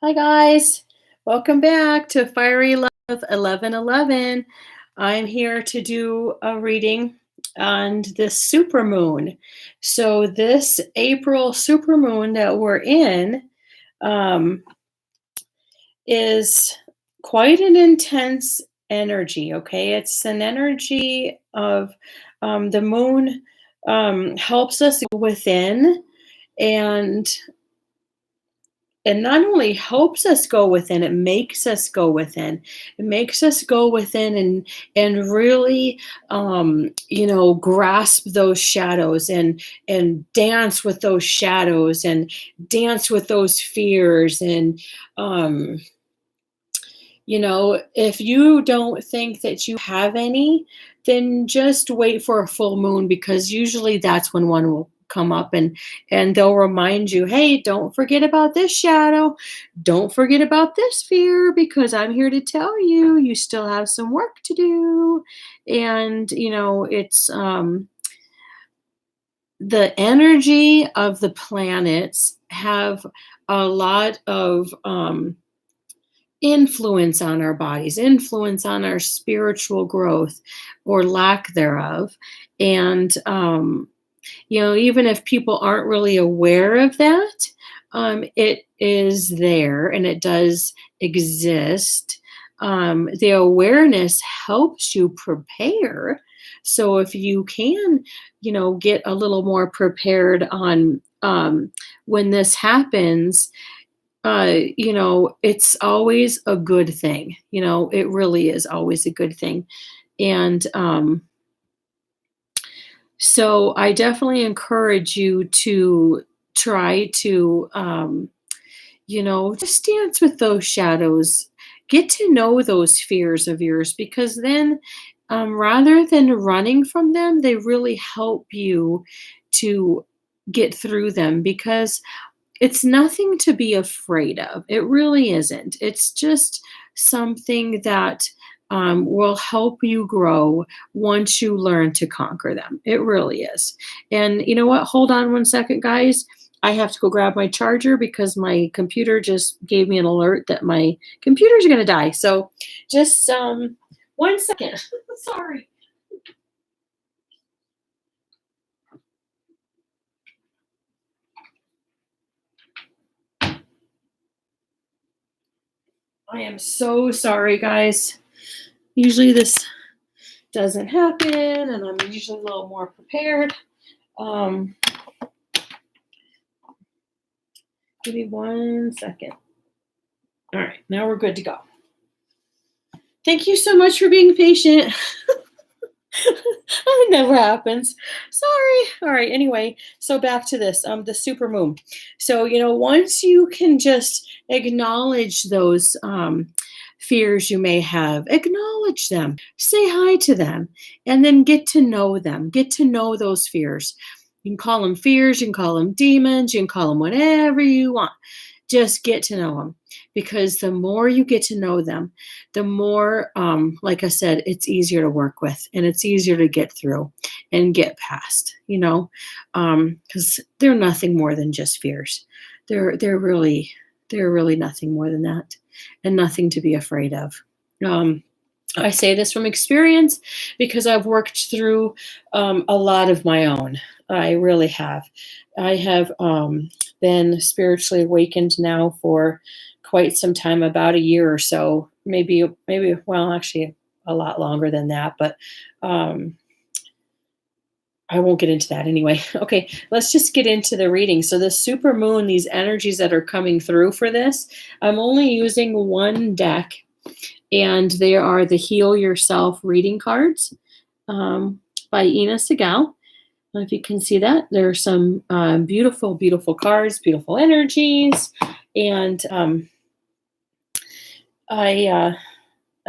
Hi, guys. Welcome back to Fiery Love 1111. I'm here to do a reading on this supermoon. So, this April supermoon that we're in um, is quite an intense energy, okay? It's an energy of the moon helps us within and not only helps us go within, it makes us go within. It makes us go within and really grasp those shadows and dance with those shadows and dance with those fears and um if you don't think that you have any, then just wait for a full moon because usually that's when one will come up and they'll remind you, "Hey, don't forget about this shadow. Don't forget about this fear because I'm here to tell you you still have some work to do." And it's the energy of the planets have a lot of influence on our bodies, influence on our spiritual growth or lack thereof. And, even if people aren't really aware of that, it is there and it does exist. The awareness helps you prepare. So if you can, get a little more prepared on when this happens, it's always a good thing. It really is always a good thing. And so I definitely encourage you to try to, just dance with those shadows. Get to know those fears of yours because then, rather than running from them, they really help you to get through them because it's nothing to be afraid of. It really isn't. It's just something that will help you grow once you learn to conquer them. It really is. And you know what? Hold on one second, guys. I have to go grab my charger because my computer just gave me an alert that my computer's going to die. So just 1 second. Sorry. I am so sorry, guys. Usually this doesn't happen, and I'm usually a little more prepared. Um, Give me 1 second. All right, now we're good to go. Thank you so much for being patient. It never happens. Sorry. All right. Anyway, so back to this. The super moon. So once you can just acknowledge those fears you may have, acknowledge them, say hi to them, and then get to know them. Get to know those fears. You can call them fears. You can call them demons. You can call them whatever you want. Just get to know them because the more you get to know them, the more, like I said, it's easier to work with and it's easier to get through and get past, because they're nothing more than just fears. They're really nothing more than that and nothing to be afraid of. I say this from experience because I've worked through a lot of my own. I really have. I have been spiritually awakened now for quite some time, about a year or so, maybe, well, actually a lot longer than that, but um, I won't get into that anyway. Okay, let's just get into the reading. So the super moon, these energies that are coming through for this, I'm only using one deck and they are the Heal Yourself reading cards by Ina Segal. If you can see that, there are some beautiful, beautiful cards, beautiful energies, and I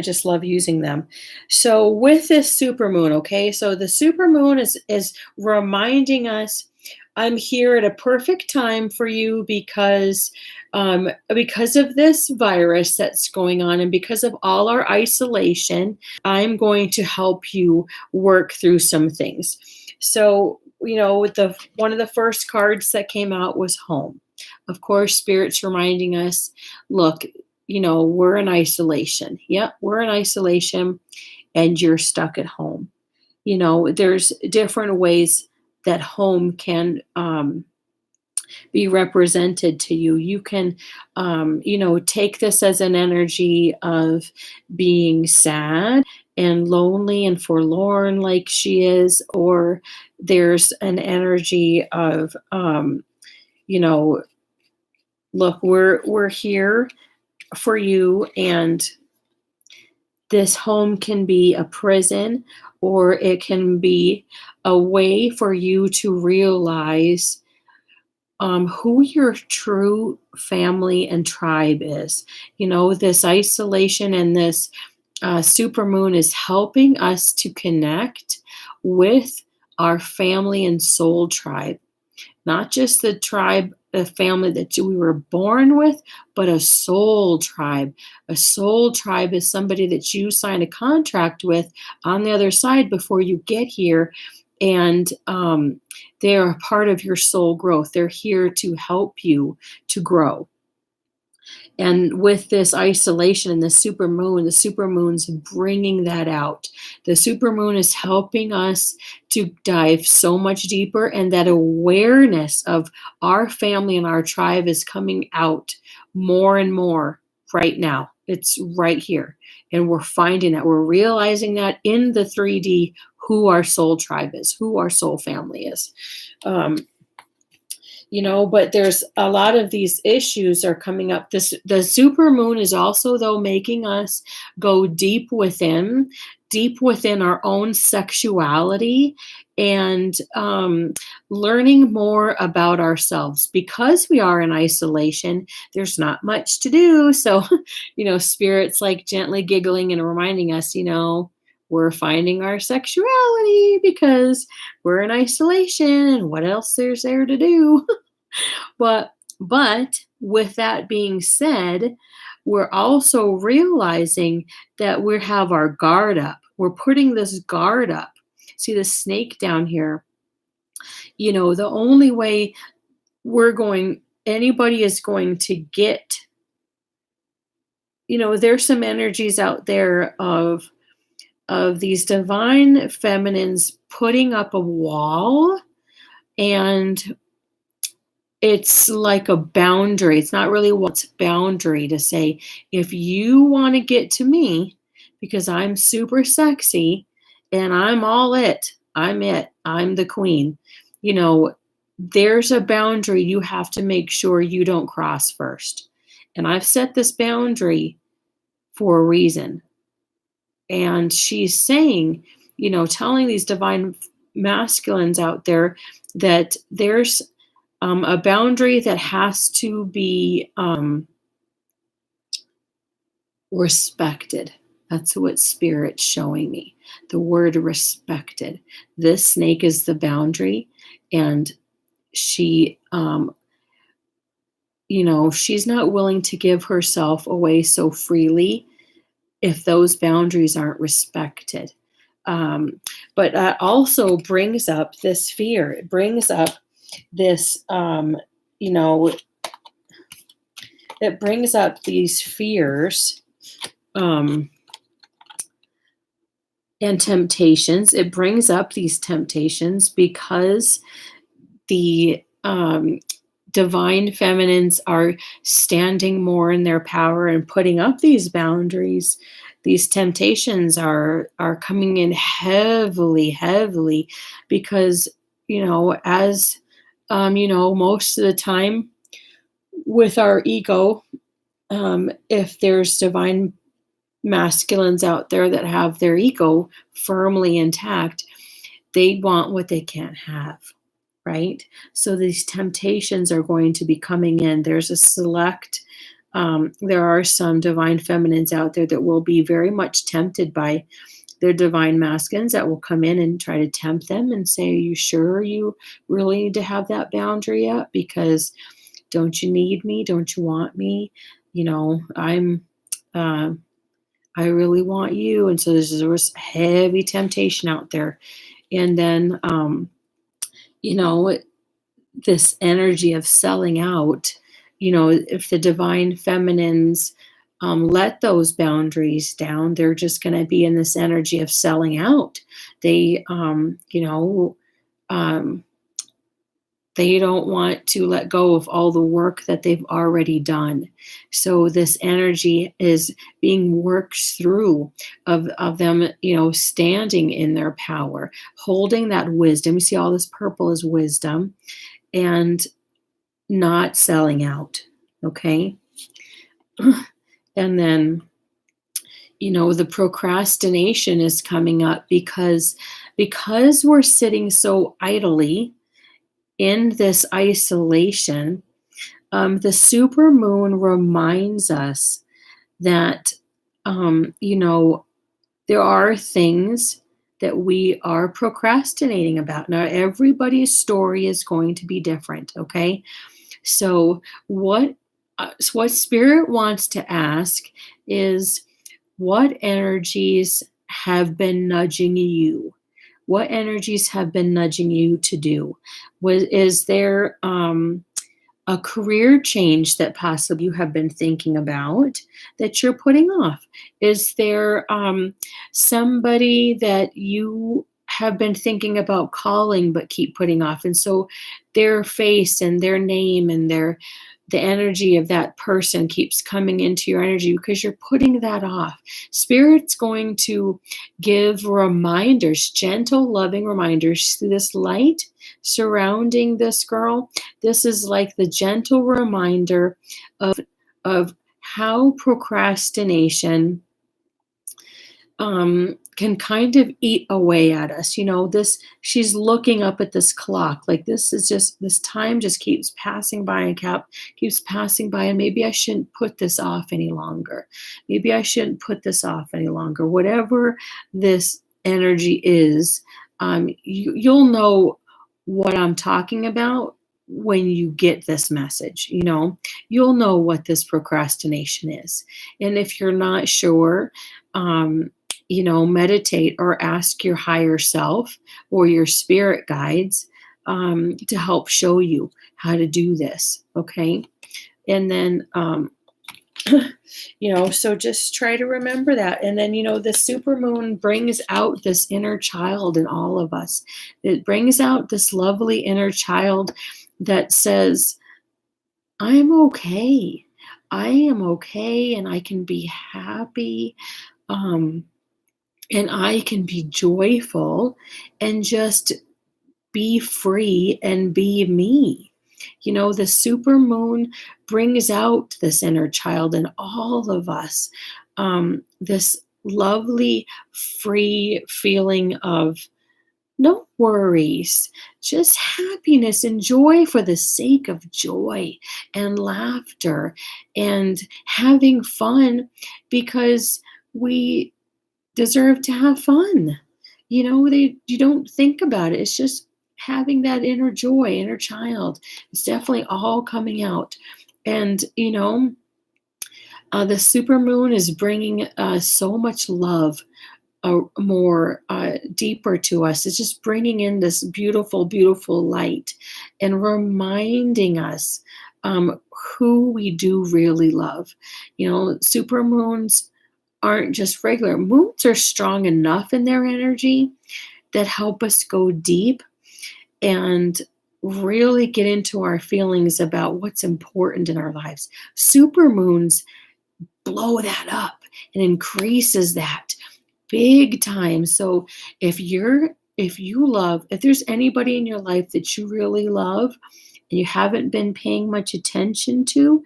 just love using them. So with this supermoon, okay, so the supermoon is reminding us I'm here at a perfect time for you because of this virus that's going on and because of all our isolation, I'm going to help you work through some things. So, with one of the first cards that came out was home. Of course, Spirit's reminding us, look, we're in isolation. Yep, we're in isolation and you're stuck at home. There's different ways that home can be represented to you. You can, take this as an energy of being sad and lonely and forlorn, like she is, or there's an energy of, you know, look, we're here for you, and this home can be a prison, or it can be a way for you to realize who your true family and tribe is. This isolation and this supermoon is helping us to connect with our family and soul tribe, not just the tribe, the family that we were born with, but a soul tribe. A soul tribe is somebody that you sign a contract with on the other side before you get here. And they're a part of your soul growth. They're here to help you to grow. And with this isolation and the supermoon's bringing that out. The supermoon is helping us to dive so much deeper, and that awareness of our family and our tribe is coming out more and more right now. It's right here. And we're finding that. We're realizing that in the 3D, who our soul tribe is, who our soul family is. But there's a lot of these issues are coming up. The super moon is also, though, making us go deep within our own sexuality, and learning more about ourselves. Because we are in isolation, there's not much to do. So, Spirit's like gently giggling and reminding us, we're finding our sexuality because we're in isolation, and what else there's there to do. But with that being said, we're also realizing that we have our guard up. We're putting this guard up. See the snake down here? The only way anybody is going to get, there's some energies out there of these divine feminines putting up a wall, and it's like a boundary. It's not really what's boundary to say, if you want to get to me because I'm super sexy and I'm all it, I'm the queen, there's a boundary you have to make sure you don't cross first. And I've set this boundary for a reason. And she's saying, telling these divine masculines out there that there's a boundary that has to be respected. That's what Spirit's showing me. The word respected. This snake is the boundary, and she, she's not willing to give herself away so freely if those boundaries aren't respected. But that also brings up this fear. It brings up this, it brings up these fears and temptations. It brings up these temptations because the divine feminines are standing more in their power and putting up these boundaries. These temptations are coming in heavily because, as most of the time with our ego, if there's divine masculines out there that have their ego firmly intact, they want what they can't have, right? So these temptations are going to be coming in. There's a select, there are some divine feminines out there that will be very much tempted by their divine masculines that will come in and try to tempt them and say, are you sure you really need to have that boundary up? Because don't you need me? Don't you want me? I really want you. And so there's this heavy temptation out there. And then, this energy of selling out, if the divine feminines let those boundaries down, they're just going to be in this energy of selling out. They, um, they don't want to let go of all the work that they've already done. So this energy is being worked through of them, standing in their power, holding that wisdom. You see all this purple is wisdom, and not selling out. Okay. And then, the procrastination is coming up because we're sitting so idly in this isolation. The supermoon reminds us that, there are things that we are procrastinating about. Now, everybody's story is going to be different, okay? So what Spirit wants to ask is, what energies have been nudging you? What energies have been nudging you to do? Is there a career change that possibly you have been thinking about that you're putting off? Is there somebody that you have been thinking about calling but keep putting off? And so their face and their name and the energy of that person keeps coming into your energy because you're putting that off. Spirit's going to give reminders, gentle, loving reminders through this light surrounding this girl. This is like the gentle reminder of how procrastination can kind of eat away at us. She's looking up at this clock, like this time just keeps passing by and keeps passing by, and maybe I shouldn't put this off any longer. Maybe I shouldn't put this off any longer. Whatever this energy is, you'll know what I'm talking about when you get this message. You'll know what this procrastination is. And if you're not sure, meditate or ask your higher self or your spirit guides to help show you how to do this. Okay. And then, so just try to remember that. And then, the supermoon brings out this inner child in all of us. It brings out this lovely inner child that says, I'm okay. I am okay, and I can be happy. And I can be joyful and just be free and be me. The supermoon brings out this inner child in all of us, this lovely, free feeling of no worries, just happiness and joy for the sake of joy and laughter and having fun, because we deserve to have fun. You don't think about it. It's just having that inner joy, inner child. It's definitely all coming out. And, the supermoon is bringing so much love, more deeper to us. It's just bringing in this beautiful, beautiful light and reminding us who we do really love. Supermoons aren't just regular. Moons are strong enough in their energy that help us go deep and really get into our feelings about what's important in our lives. Supermoons blow that up and increases that big time. So if there's anybody in your life that you really love and you haven't been paying much attention to,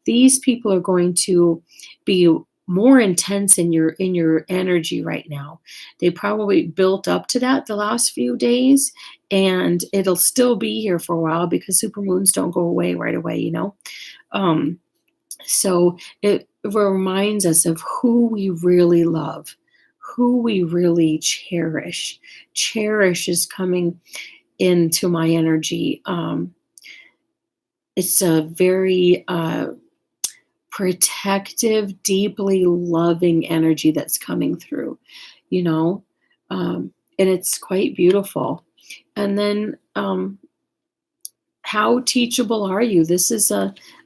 these people are going to be more intense in your energy right now. They probably built up to that the last few days, and it'll still be here for a while because supermoons don't go away right away, so it reminds us of who we really love, who we really cherish. Cherish is coming into my energy. It's a very protective, deeply loving energy that's coming through, and it's quite beautiful. And then How teachable are you? This is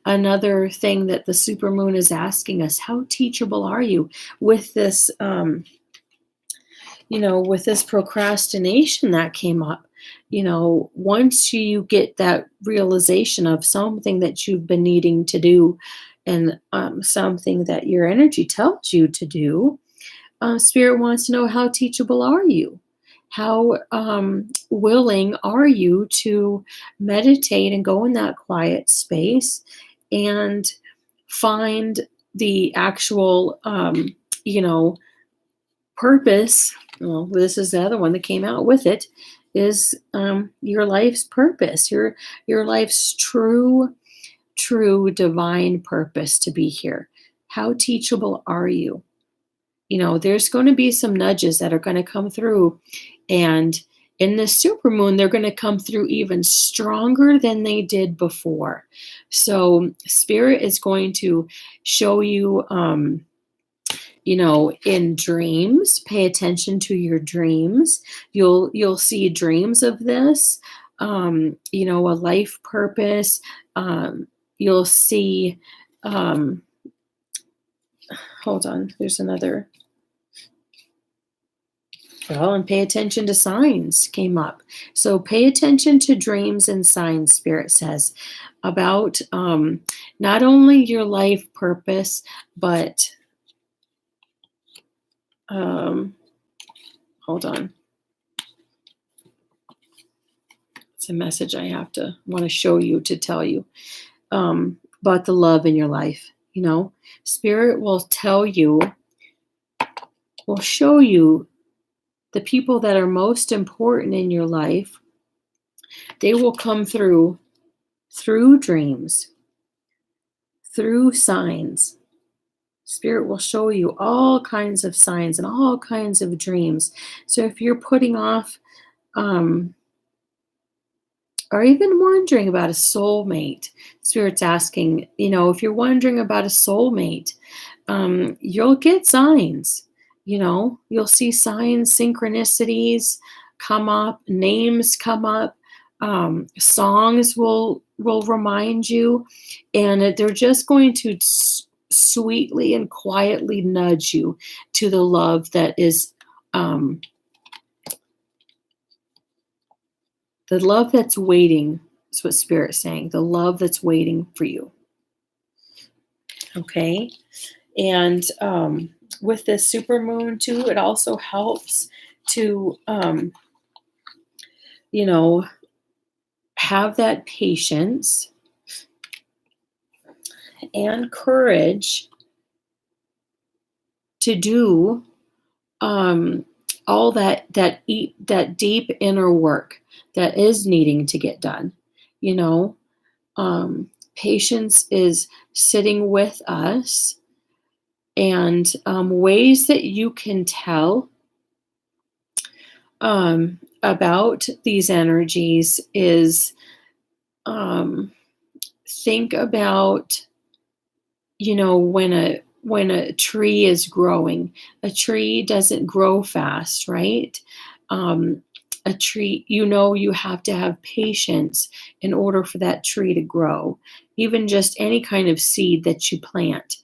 another thing that the supermoon is asking us. How teachable are you with this, with this procrastination that came up? Once you get that realization of something that you've been needing to do, and something that your energy tells you to do, Spirit wants to know, how teachable are you? How willing are you to meditate and go in that quiet space and find the actual, purpose? Well, this is the other one that came out with it, is your life's purpose, your life's true divine purpose to be here. How teachable are you? There's going to be some nudges that are going to come through. And in the supermoon, they're going to come through even stronger than they did before. So Spirit is going to show you, in dreams. Pay attention to your dreams. You'll see dreams of this, a life purpose. You'll see, hold on, there's another. Well, and pay attention to signs came up. So pay attention to dreams and signs, Spirit says, about not only your life purpose, but hold on. It's a message I want to show you, to tell you about the love in your life. Spirit will show you the people that are most important in your life. They will come through dreams, through signs. Spirit will show you all kinds of signs and all kinds of dreams. So if you're putting off, or even wondering about a soulmate, Spirit's asking, if you're wondering about a soulmate, you'll get signs. You'll see signs, synchronicities come up, names come up, songs will remind you, and they're just going to sweetly and quietly nudge you to the love that is, the love that's waiting. Is what Spirit's saying. The love that's waiting for you. Okay, and with this supermoon too, it also helps to, have that patience and courage to do all that deep inner work that is needing to get done. Patience is sitting with us, and ways that you can tell about these energies is, think about, when a tree is growing. A tree doesn't grow fast, right? A tree, you have to have patience in order for that tree to grow. Even just any kind of seed that you plant,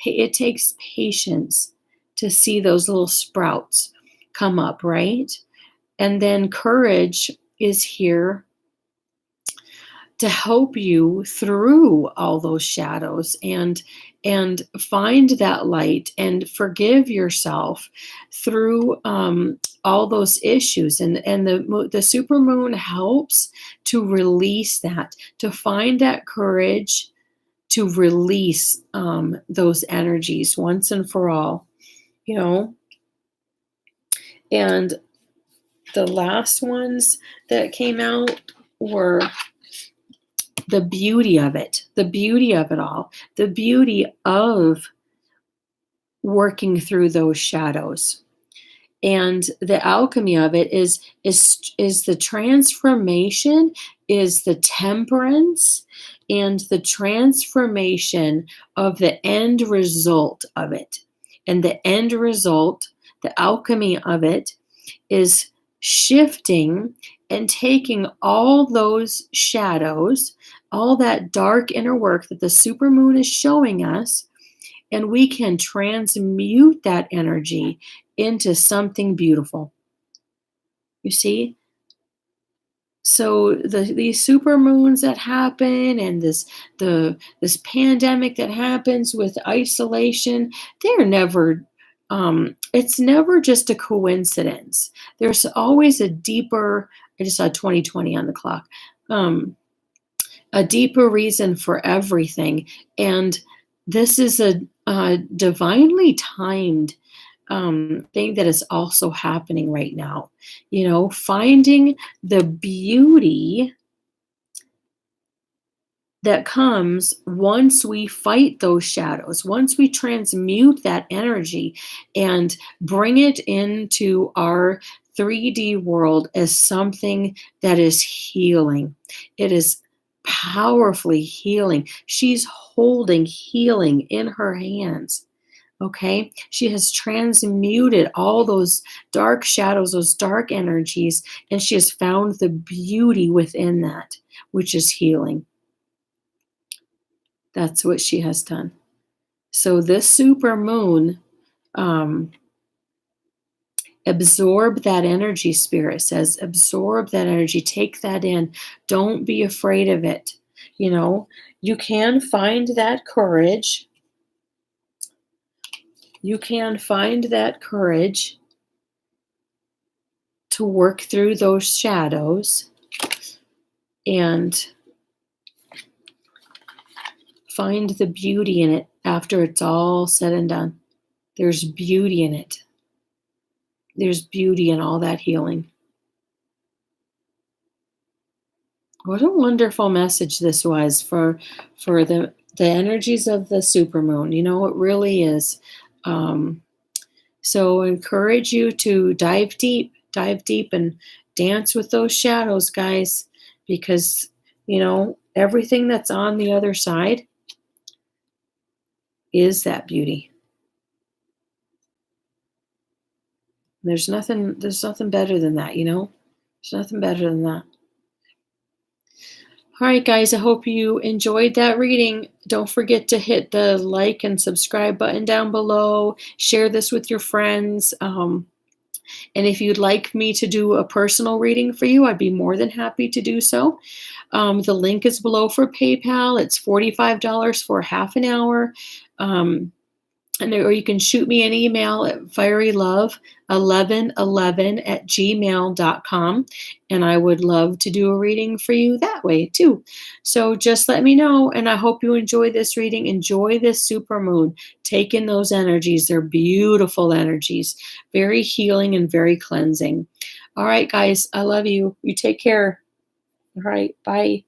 it takes patience to see those little sprouts come up, right? And then courage is here to help you through all those shadows and find that light and forgive yourself through all those issues. And the supermoon helps to release that, to find that courage to release those energies once and for all, And the last ones that came out were the beauty of it all, the beauty of working through those shadows. And the alchemy of it is the transformation, is the temperance, and the transformation of the end result of it. And the end result, the alchemy of it, is shifting and taking all those shadows, all that dark inner work that the supermoon is showing us, and we can transmute that energy into something beautiful. You see? So these super moons that happen, and this pandemic that happens with isolation, they're never it's never just a coincidence. There's always a deeper, I just saw 2020 on the clock. A deeper reason for everything. And this is a divinely timed thing that is also happening right now. Finding the beauty that comes once we fight those shadows, once we transmute that energy and bring it into our 3D world as something that is healing. It is powerfully healing. She's holding healing in her hands. Okay, she has transmuted all those dark shadows, those dark energies, and she has found the beauty within that, which is healing. That's what she has done. So this super moon, absorb that energy, Spirit says. Absorb that energy. Take that in. Don't be afraid of it. You can find that courage. You can find that courage to work through those shadows and find the beauty in it after it's all said and done. There's beauty in it. There's beauty in all that healing. What a wonderful message this was for the energies of the supermoon. It really is. So I encourage you to dive deep and dance with those shadows, guys, because, everything that's on the other side is that beauty. There's nothing better than that, There's nothing better than that. All right, guys, I hope you enjoyed that reading. Don't forget to hit the like and subscribe button down below. Share this with your friends. And if you'd like me to do a personal reading for you, I'd be more than happy to do so. The link is below for PayPal. It's $45 for half an hour. Or you can shoot me an email at firylove1111@gmail.com, and I would love to do a reading for you that way too. So just let me know, and I hope you enjoy this reading. Enjoy this supermoon. Take in those energies. They're beautiful energies, very healing and very cleansing. All right, guys, I love you. You take care. All right, bye.